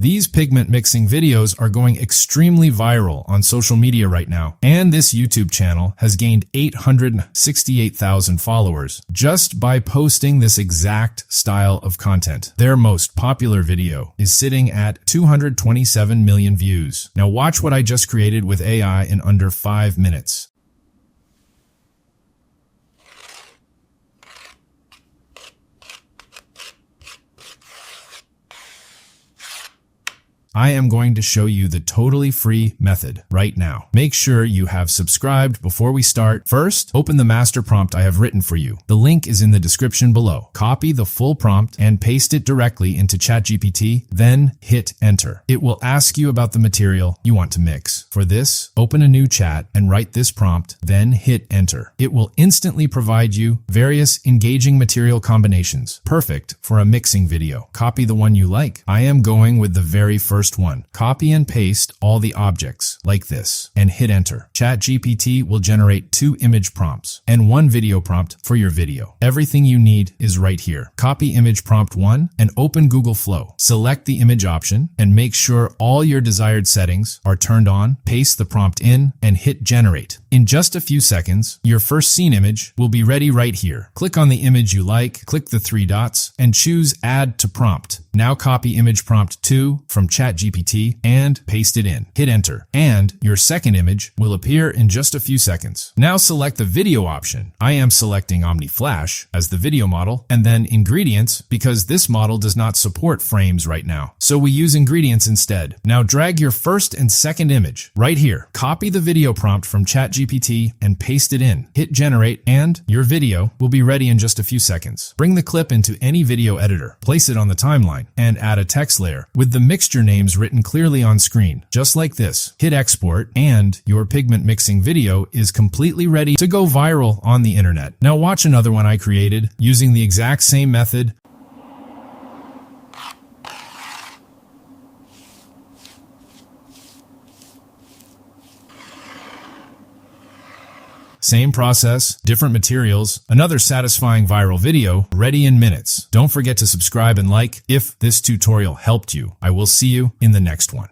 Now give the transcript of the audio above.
These pigment mixing videos are going extremely viral on social media right now, and this YouTube channel has gained 868,000 followers just by posting this exact style of content. Their most popular video is sitting at 227 million views. Now watch what I just created with AI in under 5 minutes. I am going to show you the totally free method right now. Make sure you have subscribed before we start. First, open the master prompt I have written for you. The link is in the description below. Copy the full prompt and paste it directly into ChatGPT, then hit enter. It will ask you about the material you want to mix. For this, open a new chat and write this prompt, then hit enter. It will instantly provide you various engaging material combinations, perfect for a mixing video. Copy the one you like. I am going with the very first one. Copy and paste all the objects like this and hit enter. ChatGPT will generate 2 image prompts and 1 video prompt for your video. Everything you need is right here. Copy image prompt 1 and open Google Flow. Select the image option and make sure all your desired settings are turned on. Paste the prompt in and hit generate. In just a few seconds, your first scene image will be ready right here. Click on the image you like, click the 3 dots, and choose Add to Prompt. Now copy image prompt 2 from ChatGPT and paste it in. Hit enter, and your second image will appear in just a few seconds. Now select the video option. I am selecting OmniFlash as the video model, and then ingredients because this model does not support frames right now. So we use ingredients instead. Now drag your first and second image right here. Copy the video prompt from ChatGPT and paste it in. Hit generate, and your video will be ready in just a few seconds. Bring the clip into any video editor. Place it on the timeline and add a text layer with the mixture names written clearly on screen, just like this. Hit export, and your pigment mixing video is completely ready to go viral on the internet. Now watch another one I created using the exact same method. Same process, different materials, another satisfying viral video ready in minutes. Don't forget to subscribe and like if this tutorial helped you. I will see you in the next one.